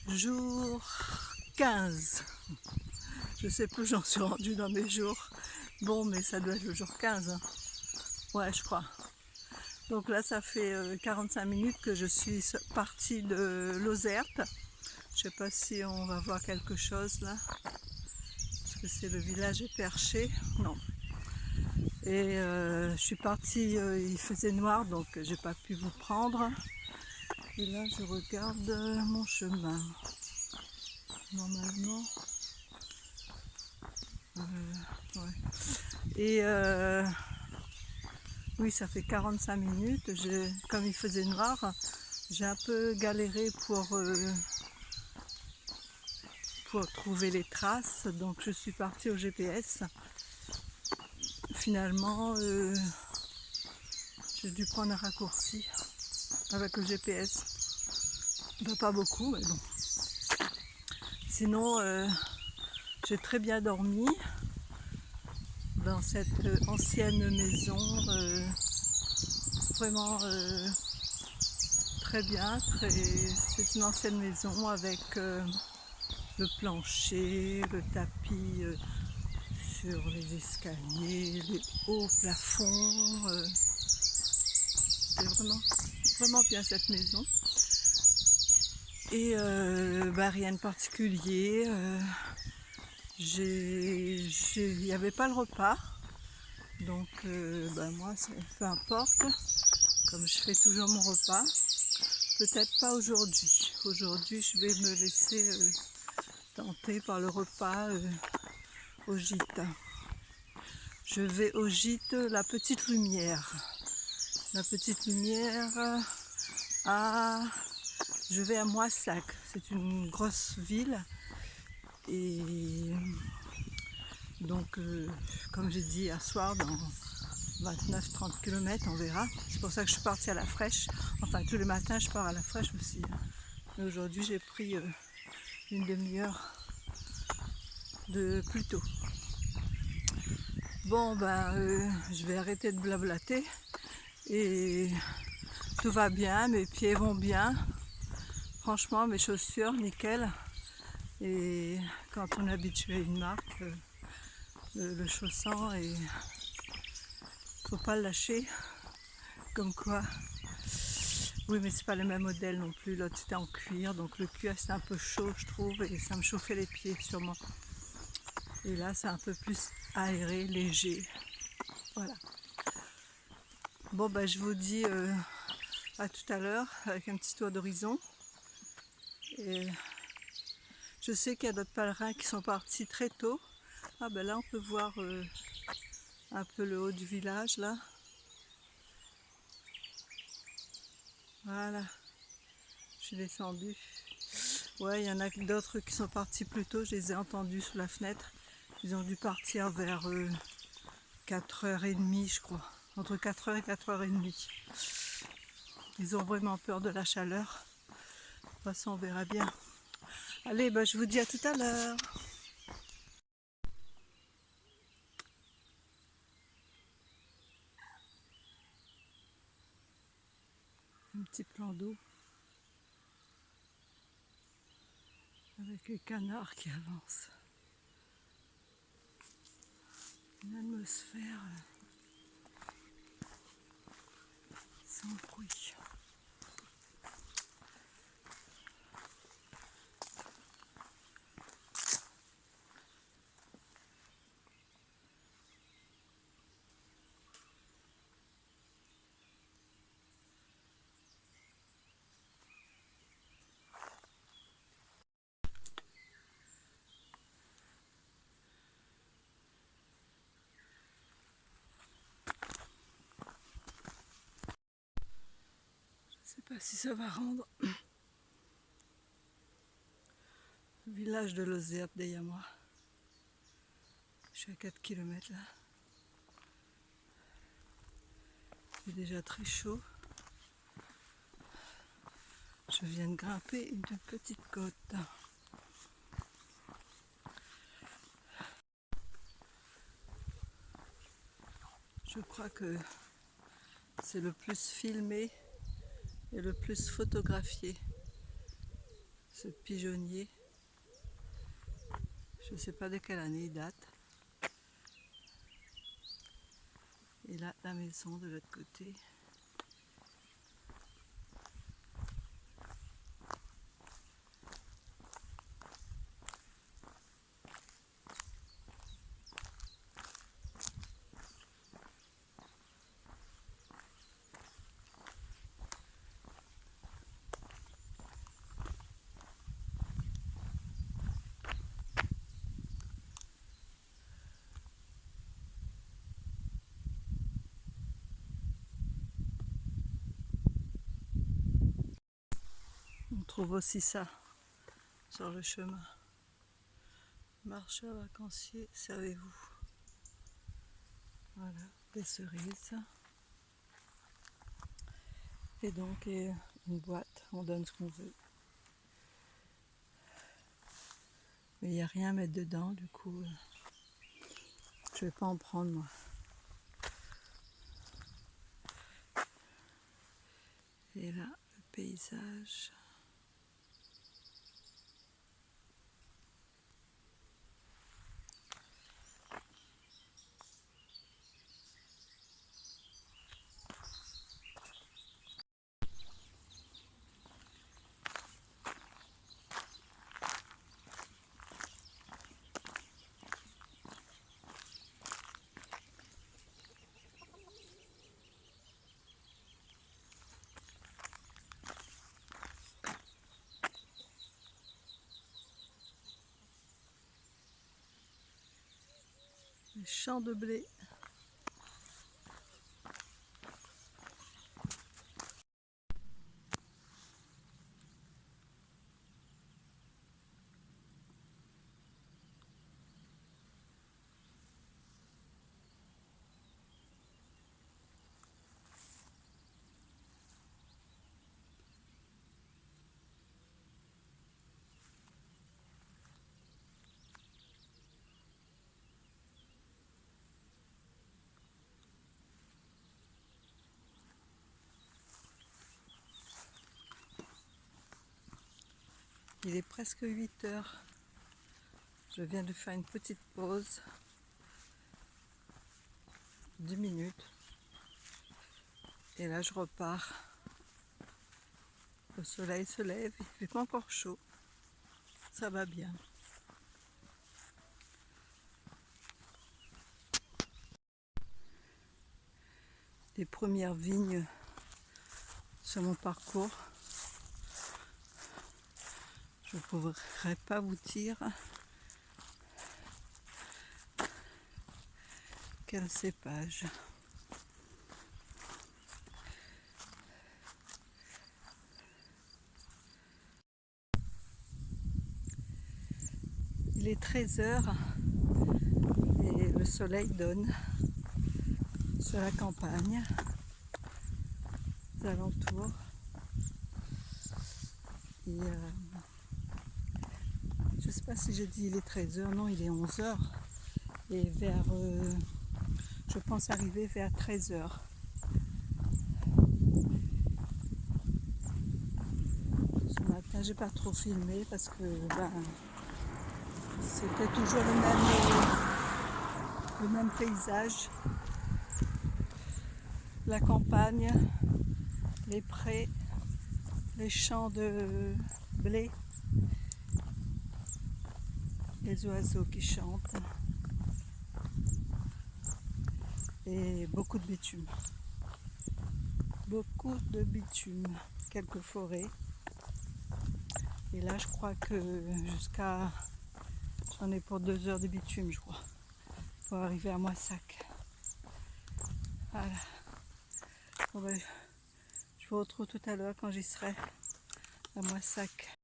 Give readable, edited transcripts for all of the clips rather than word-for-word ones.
Jour 15. Je sais plus où j'en suis rendue dans mes jours. Bon, mais ça doit être le jour 15. Hein. Ouais, je crois. Donc là, ça fait 45 minutes que je suis partie de Lozerte. Je sais pas si on va voir quelque chose là. Parce que c'est le village est perché. Non. Et je suis partie, il faisait noir, donc j'ai pas pu vous prendre. Et là, je regarde mon chemin. Normalement. Ouais. Et oui, ça fait 45 minutes. Comme il faisait noir, j'ai un peu galéré pour trouver les traces. Donc je suis partie au GPS. Finalement, j'ai dû prendre un raccourci avec le GPS. Pas beaucoup, mais bon. Sinon, j'ai très bien dormi dans cette ancienne maison. Vraiment très bien. C'est une ancienne maison avec le plancher, le tapis sur les escaliers, les hauts plafonds. C'est vraiment bien cette maison. Et rien de particulier. Il n'y avait pas le repas. Donc moi, peu importe. Comme je fais toujours mon repas. Peut-être pas aujourd'hui. Aujourd'hui, je vais me laisser tenter par le repas au gîte. Je vais au gîte La Petite Lumière. La Petite Lumière je vais à Moissac. C'est une grosse ville. Et donc, comme j'ai dit hier soir, dans 29-30 km, on verra. C'est pour ça que je suis partie à la fraîche. Enfin, tous les matins, je pars à la fraîche aussi. Mais aujourd'hui, j'ai pris une demi-heure de plus tôt. Bon, je vais arrêter de blablater. Et tout va bien, mes pieds vont bien. Franchement, mes chaussures, nickel. Et quand on est habitué à une marque, le chaussant, et faut pas le lâcher. Comme quoi. Oui, mais c'est pas le même modèle non plus. L'autre c'était en cuir, donc le cuir c'est un peu chaud, je trouve, et ça me chauffait les pieds sûrement. Et là, c'est un peu plus aéré, léger. Voilà. Bon, je vous dis à tout à l'heure avec un petit tour d'horizon. Et je sais qu'il y a d'autres pèlerins qui sont partis très tôt. Ah là, on peut voir un peu le haut du village là. Voilà. Je suis descendue. Ouais, il y en a d'autres qui sont partis plus tôt, je les ai entendus sous la fenêtre. Ils ont dû partir vers 4h30, je crois. Entre 4h et 4h30. Ils ont vraiment peur de la chaleur. De toute façon, on verra bien. Allez, je vous dis à tout à l'heure. Un petit plan d'eau. Avec les canards qui avancent. Une atmosphère sans bruit. Je ne sais pas si ça va rendre. Village de Lozerte derrière moi. Je suis à 4 km là. C'est déjà très chaud. Je viens de grimper une petite côte. Je crois que c'est le plus filmé et le plus photographié ce pigeonnier. Je ne sais pas de quelle année il date. Et là, la maison de l'autre côté. On trouve aussi ça sur le chemin. Marcheurs vacanciers, servez-vous. Voilà, des cerises. Et donc une boîte, on donne ce qu'on veut. Mais il n'y a rien à mettre dedans, du coup, je vais pas en prendre moi. Et là, le paysage. Les champs de blé. Il est presque 8 heures. Je viens de faire une petite pause. 10 minutes. Et là je repars. Le soleil se lève, il fait pas encore chaud. Ça va bien. Les premières vignes sur mon parcours. Je ne pourrais pas vous dire quel cépage. Il est 13 heures et le soleil donne sur la campagne, aux alentours. Et je ne sais pas si j'ai dit il est 13 heures, non, il est 11 heures. Et vers, je pense arriver vers 13 heures. Ce matin, j'ai pas trop filmé parce que c'était toujours le même paysage. La campagne, les prés, les champs de blé, les oiseaux qui chantent et beaucoup de bitume. Beaucoup de bitume, quelques forêts. Et là, je crois que jusqu'à... J'en ai pour 2 heures de bitume, je crois, pour arriver à Moissac. Voilà. Bon ben, je vous retrouve tout à l'heure quand j'y serai à Moissac.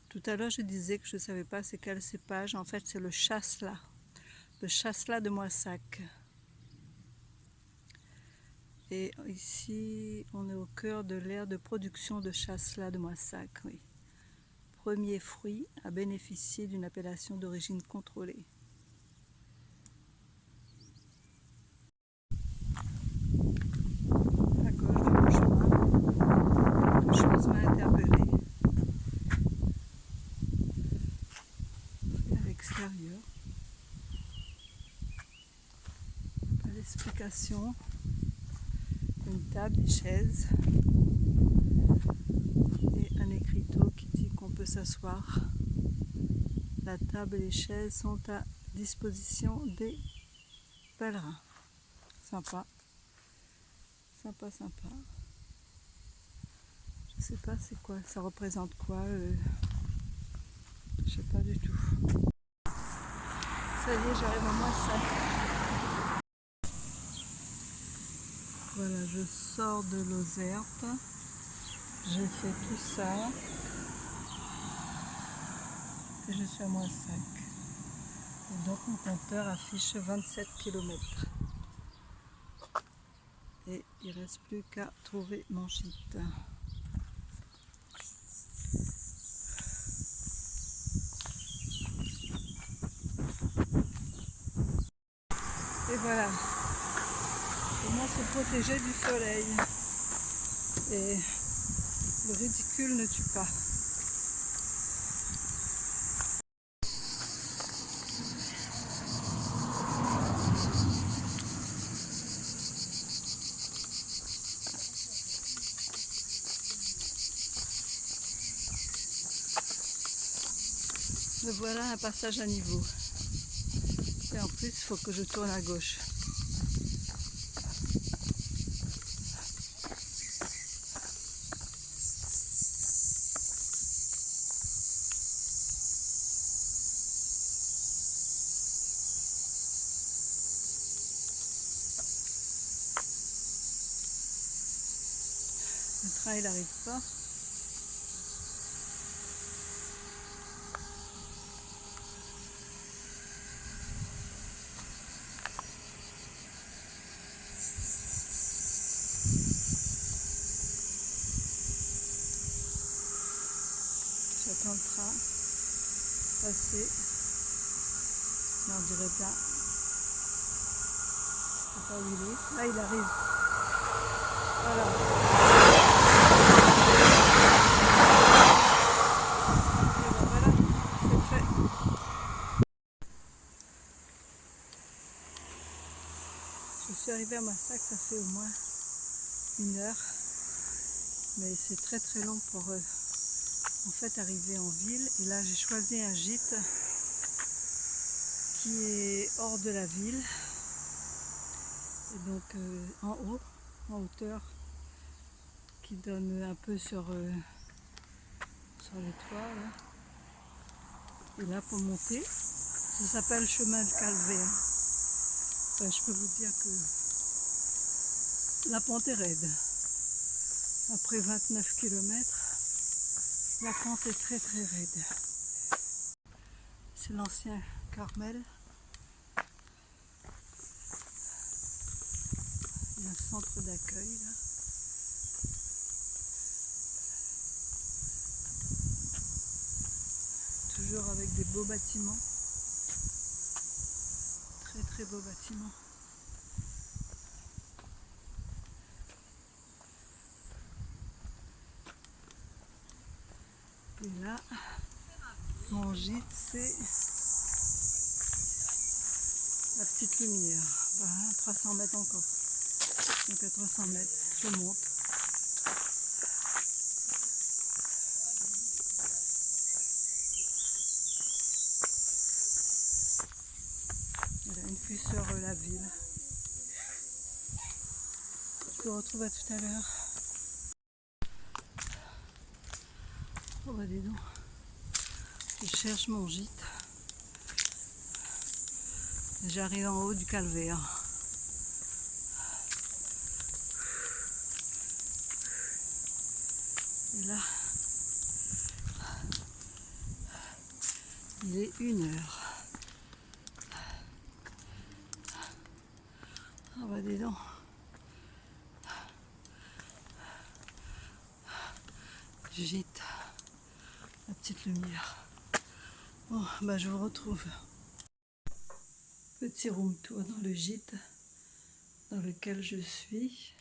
Tout à l'heure, je disais que je ne savais pas c'est quel cépage. En fait, c'est le chasselas. Le chasselas de Moissac. Et ici, on est au cœur de l'aire de production de chasselas de Moissac. Oui. Premier fruit à bénéficier d'une appellation d'origine contrôlée. À gauche de mon chemin, quelque chose m'a interpellé. décoration, une table, des chaises et un écriteau qui dit qu'on peut s'asseoir. La table et les chaises sont à disposition des pèlerins. Sympa, sympa, sympa. Je sais pas c'est quoi, ça représente quoi, je sais pas du tout. Ça y est, j'arrive à moins 5. Voilà, je sors de Lozerte. J'ai fait tout ça. Et je suis à moins 5. Et donc mon compteur affiche 27 km. Et il ne reste plus qu'à trouver mon gîte. Et voilà. Comment se protéger du soleil. Et le ridicule ne tue pas. Me voilà un passage à niveau. Et en plus, il faut que je tourne à gauche. Le train, il n'arrive pas. J'attends le train passer. Mais on dirait bien. Je sais pas où il est. Là, il arrive. Voilà. Et ben voilà, c'est fait. Je suis arrivée à Massac, ça fait au moins 1 heure. Mais c'est très très long pour en fait arriver en ville. Et là, j'ai choisi un gîte qui est hors de la ville. Et donc en haut, en hauteur, qui donne un peu sur les toits. Là. Et là, pour monter, ça s'appelle chemin de Calvaire. Enfin, je peux vous dire que la pente est raide. Après 29 km, la pente est très très raide. C'est l'ancien Carmel. Il y a un centre d'accueil là. Toujours avec des beaux bâtiments. Très très beaux bâtiments. Et là, mon gîte, c'est la petite lumière. Voilà, 300 mètres encore. Donc à 300 mètres, je monte. Voilà, une vue sur la ville. Je vous retrouve à tout à l'heure. Oh bah dis donc, je cherche mon gîte. J'arrive en haut du calvaire. Et là, il est 1 heure. Ah bah dis donc. Gîte, la petite lumière. Bon, bah je vous retrouve. Petit room tour dans le gîte dans lequel je suis.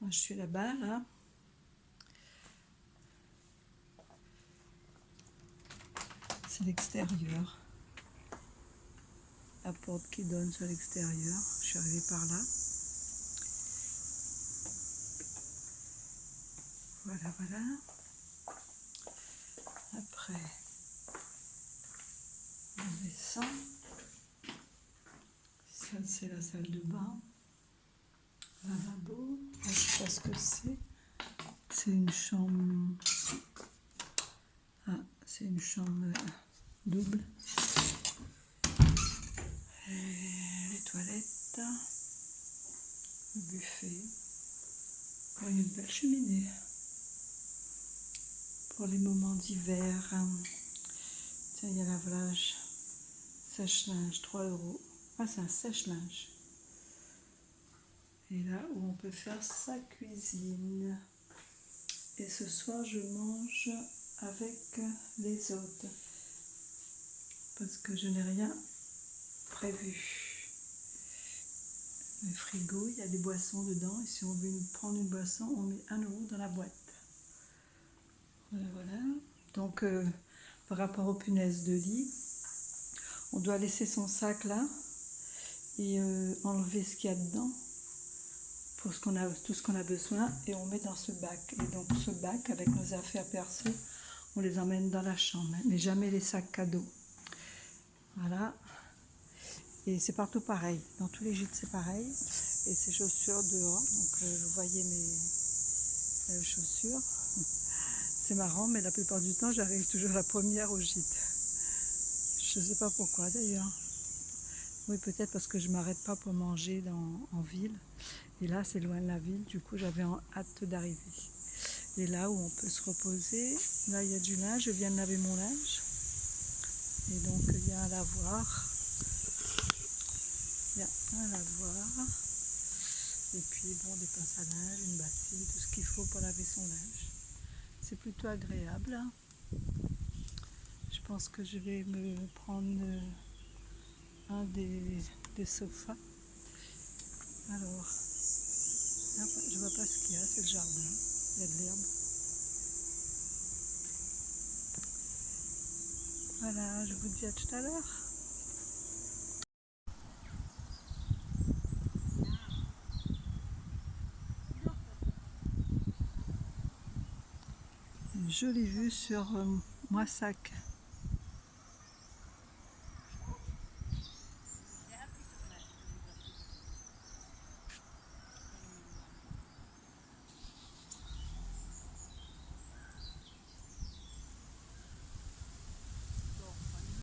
Moi je suis là-bas, là. C'est l'extérieur. la porte qui donne sur l'extérieur. Je suis arrivée par là. Voilà, voilà. Après, on descend. Ça, c'est la salle de bain. Lavabo. Je ne sais pas ce que c'est. C'est une chambre. Ah, c'est une chambre double. Et les toilettes. Le buffet. Oh, il y a une belle cheminée. Pour les moments d'hiver. Tiens, il y a lavage. Sèche-linge, 3 €. Ah, c'est un sèche-linge. Et là où on peut faire sa cuisine. Et ce soir, je mange avec les autres. Parce que je n'ai rien prévu. Le frigo, il y a des boissons dedans. Et si on veut prendre une boisson, on met 1 € dans la boîte. Voilà, voilà. Donc, par rapport aux punaises de lit, on doit laisser son sac là et enlever ce qu'il y a dedans pour tout ce qu'on a besoin et on met dans ce bac. Et donc ce bac avec nos affaires perso, on les emmène dans la chambre, mais jamais les sacs cadeaux. Voilà. Et c'est partout pareil. Dans tous les gîtes c'est pareil. Et ces chaussures dehors. Donc vous voyez mes chaussures. C'est marrant, mais la plupart du temps j'arrive toujours la première au gîte. Je ne sais pas pourquoi d'ailleurs. Oui, peut-être parce que je ne m'arrête pas pour manger en ville. Et là, c'est loin de la ville, du coup, j'avais hâte d'arriver. Et là où on peut se reposer, là, il y a du linge, je viens de laver mon linge. Et donc, il y a un lavoir. Il y a un lavoir. Et puis, bon, des pinces à linge, une bassine, tout ce qu'il faut pour laver son linge. C'est plutôt agréable. Je pense que je vais me prendre un des sofas. Alors, je vois pas ce qu'il y a, c'est le jardin. Il y a de l'herbe. Voilà, je vous dis à tout à l'heure. Une jolie vue sur Moissac.